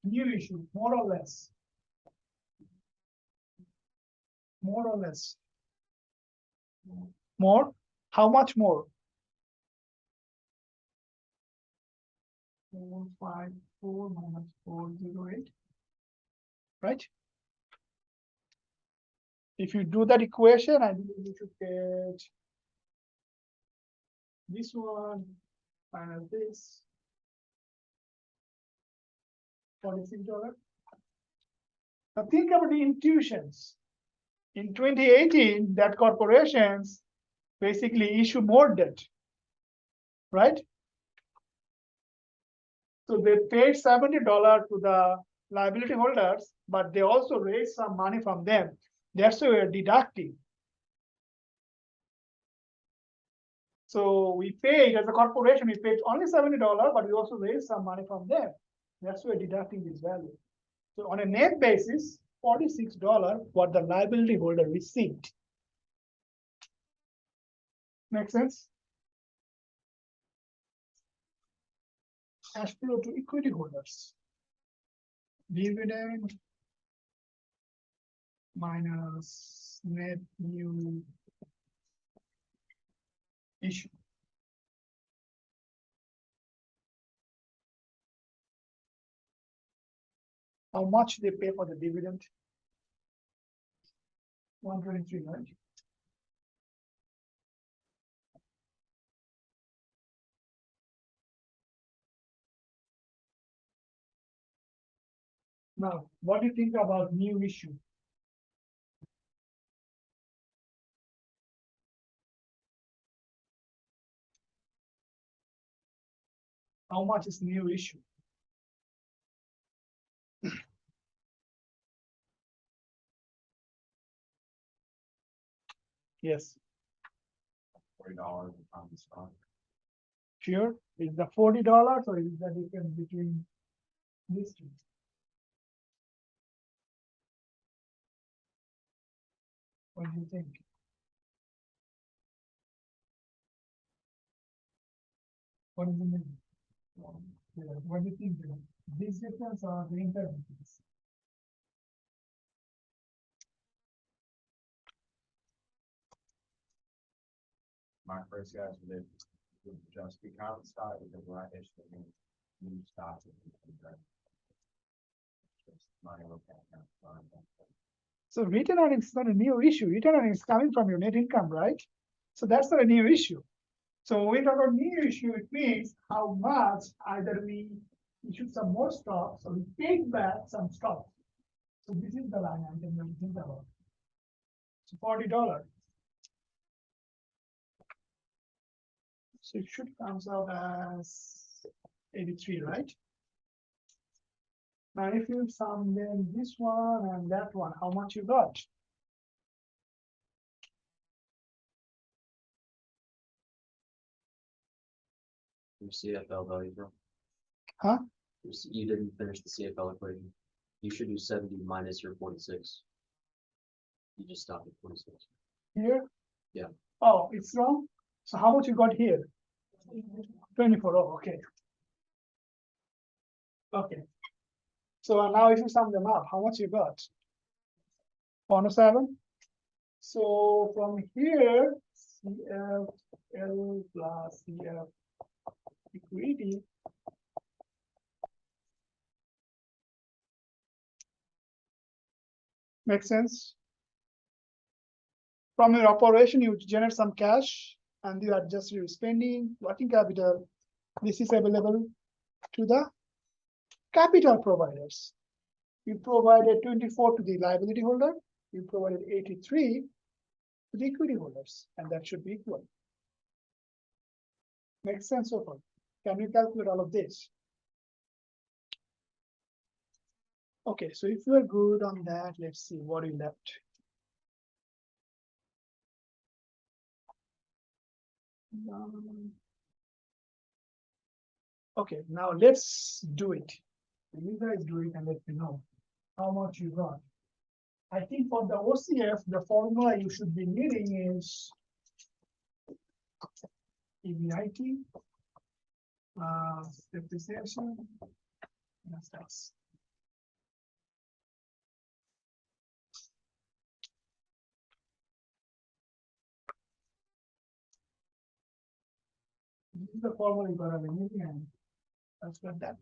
New issue, more or less? More or less? More? How much more? 454 minus 408. Right? If you do that equation, I believe you should get this one minus this. $46. Now think about the intuitions. In 2018, that corporations basically issue more debt, right? So they paid $70 to the liability holders, but they also raised some money from them. That's why we're deducting. So we paid as a corporation, we paid only $70, but we also raised some money from them. That's why we're deducting this value. So on a net basis, $46 what the liability holder received. Make sense? Cash flow to equity holders. Dividend minus net new issue. How much they pay for the dividend? 123, right? Now, what do you think about new issue? How much is new issue? Yes. $40 on the stock. Sure. Is the $40 or is the difference between these two? What do you think? What is the mean? What do you think? This difference or the interviews? My first guess would just be common stock because we're not issuing new stock. So return earnings is not a new issue. Return earnings is coming from your net income, right? So that's not a new issue. So when we talk about new issue, it means how much either we issued some more stocks or we paid back some stocks. So this is the line item that we think about. So $40. So it should comes out as 83, right? Now, if you sum then this one and that one, how much you got? Your CFL value, bro. Huh? You didn't finish the CFL equation. You should do 70 minus your 46. You just stopped at 46. Here? Yeah. Oh, it's wrong. So how much you got here? 24. Oh, okay. Okay. So now if you sum them up, how much you got? 107. So from here, CFL plus CF equity. Makes sense? From your operation, you generate some cash and you adjust your spending, working capital. This is available to the capital providers. You provided 24 to the liability holder, you provided 83 to the equity holders, and that should be equal. Makes sense so far? Can you calculate all of this? Okay, so if you're good on that, let's see what you left. Okay, now let's do it. You guys do it and let me know how much you got. I think for the OCF, the formula you should be needing is EBIT, depreciation, that's. This is the formula you gotta be using, and that's what that.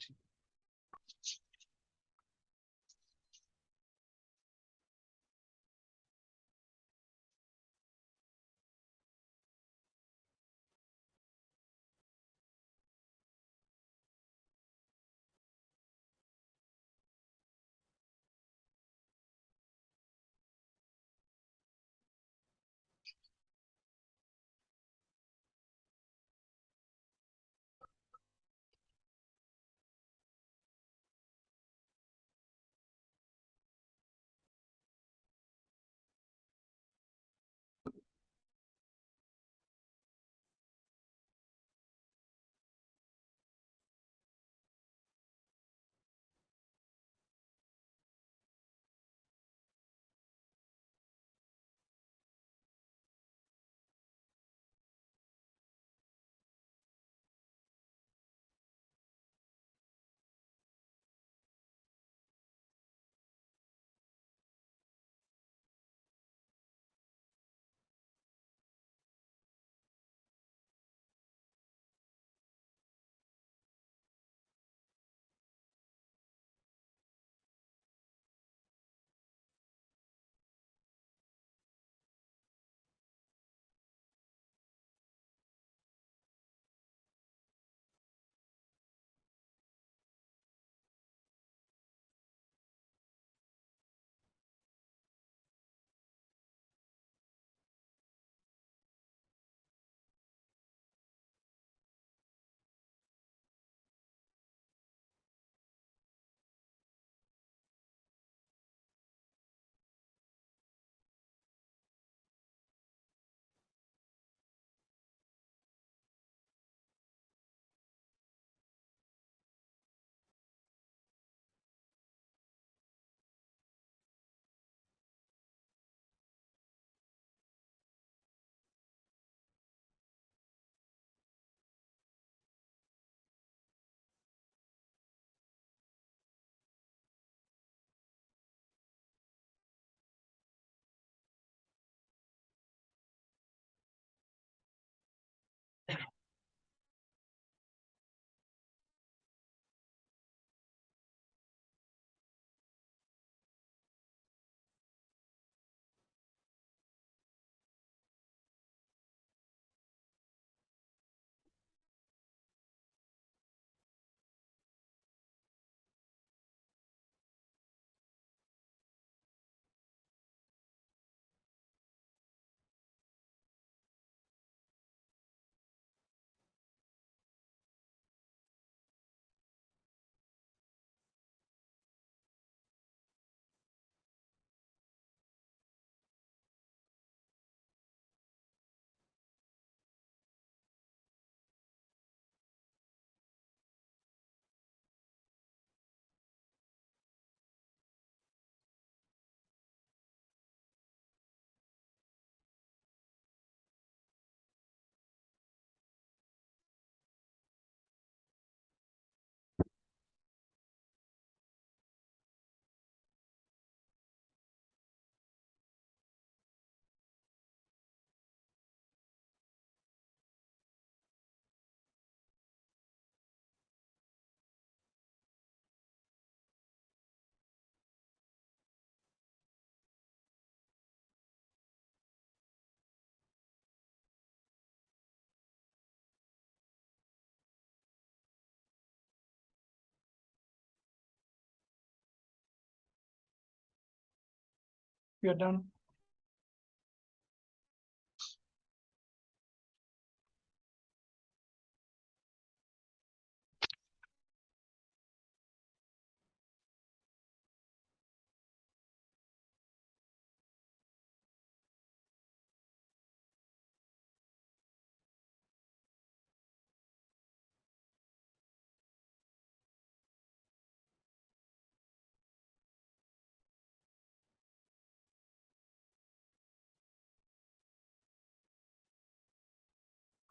We are done.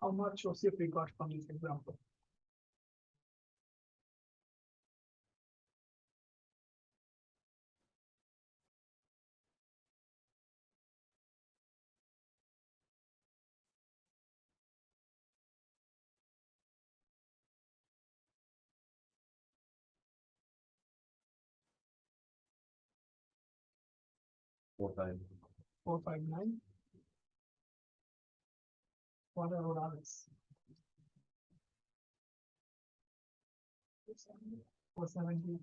How much OCF we got from this example? Four, five. 459. What are our others? 470.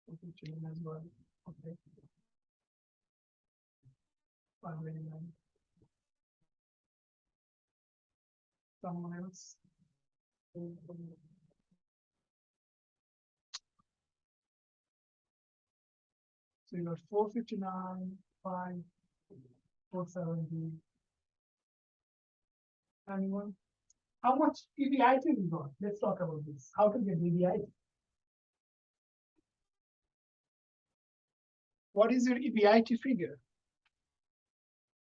459 as well. Okay. 589. Someone else? So you got 459, 5, 470. Anyone? How much EBIT we got? Let's talk about this. How to get EBIT? What is your EBIT figure?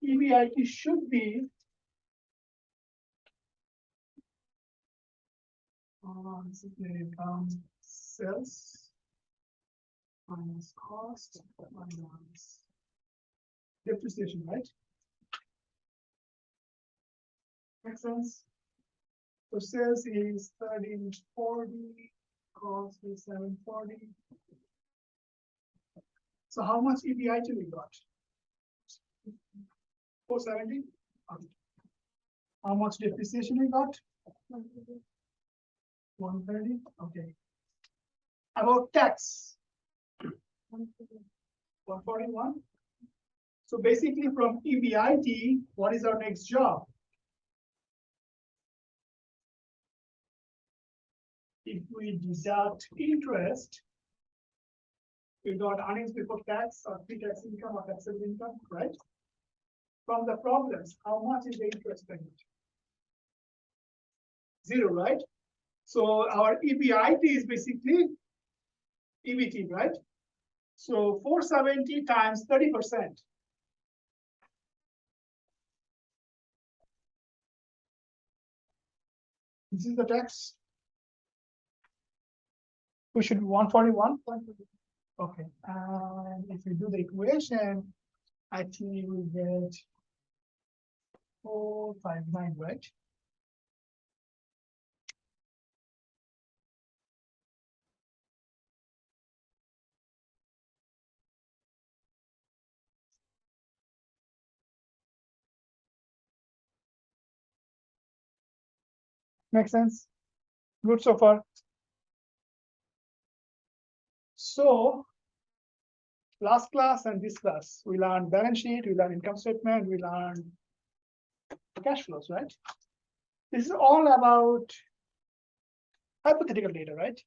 EBIT should be sales minus cost minus depreciation, right? Makes sense? So sales is 1340, cost is 740. So how much EBIT we got? 470. Okay. How much depreciation we got? 130. Okay. About tax. 141. So basically from EBIT, what is our next job? If we deduct interest, we got earnings before tax or pre-tax income or taxable income, right? From the problems, how much is the interest payment? 0, right? So our EBIT is basically EBT, right? So 470 times 30%. This is the tax. We should 141. Okay, and if we do the equation, I think we will get 459, right? Make sense? Good so far. So last class and this class, we learned balance sheet, we learned income statement, we learned cash flows, right? This is all about hypothetical data, right?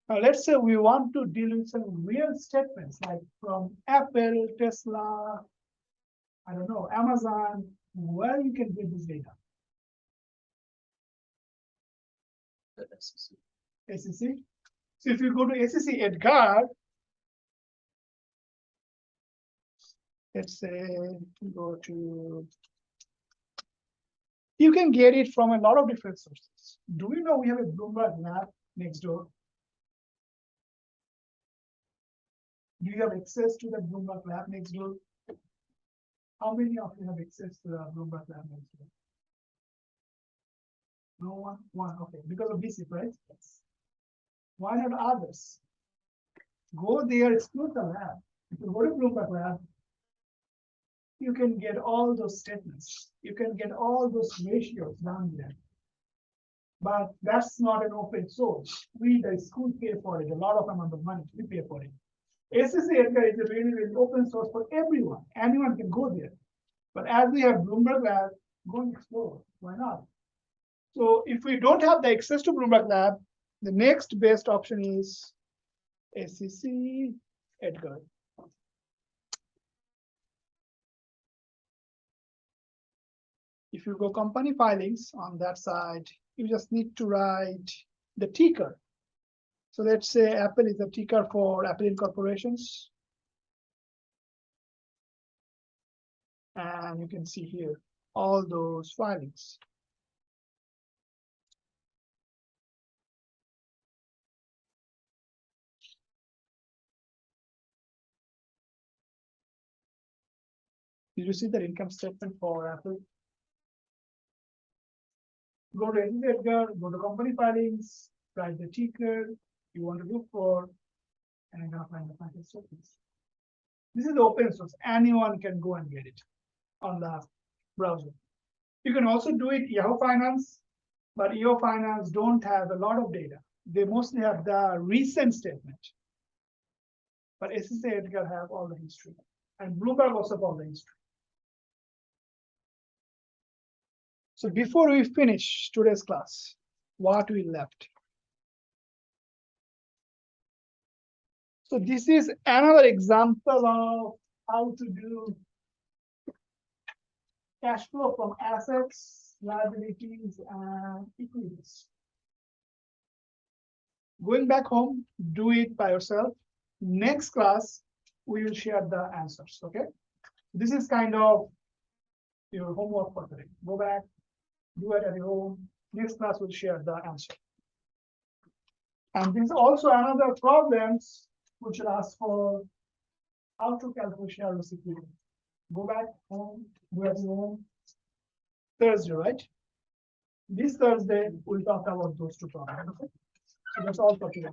Now let's say we want to deal with some real statements like from Apple, Tesla, I don't know, Amazon, where you can get this data. SEC. SEC. So if you go to SEC Edgar, let's say go to, you can get it from a lot of different sources. Do we know we have a Bloomberg lab next door? Do you have access to the Bloomberg lab next door? How many of you have access to the Bloomberg lab next door? No one? One, okay, because of BC, right? Yes. Why not others? Go there, explore the lab. If you go to Bloomberg lab, you can get all those statements. You can get all those ratios down there. But that's not an open source. We, the school, pay for it. A lot of amount of money, we pay for it. SSA Edgar is a really, really open source for everyone. Anyone can go there. But as we have Bloomberg Lab, go and explore. Why not? So if we don't have the access to Bloomberg Lab, the next best option is SCC Edgar. If you go company filings on that side, you just need to write the ticker. So let's say Apple is a ticker for Apple Incorporations. And you can see here all those filings. Did you see the income statement for Apple? Go to Edgar, go to company filings, write the ticker you want to look for, and I'm gonna find the financial statements. This is open source. Anyone can go and get it on the browser. You can also do it Yahoo Finance, but Yahoo Finance don't have a lot of data. They mostly have the recent statement. But SSA Edgar have all the history. And Bloomberg also have all the history. So before we finish today's class, what we left? So this is another example of how to do cash flow from assets, liabilities, and equities. Going back home, do it by yourself. Next class, we will share the answers, okay? This is kind of your homework for today. Go back, do it at your home. Next class, we'll share the answer. And this is also another problems which will ask for how to calculate share security. Go back home, do it at your home. Thursday, right? This Thursday, we'll talk about those two problems. Okay? So that's all for today.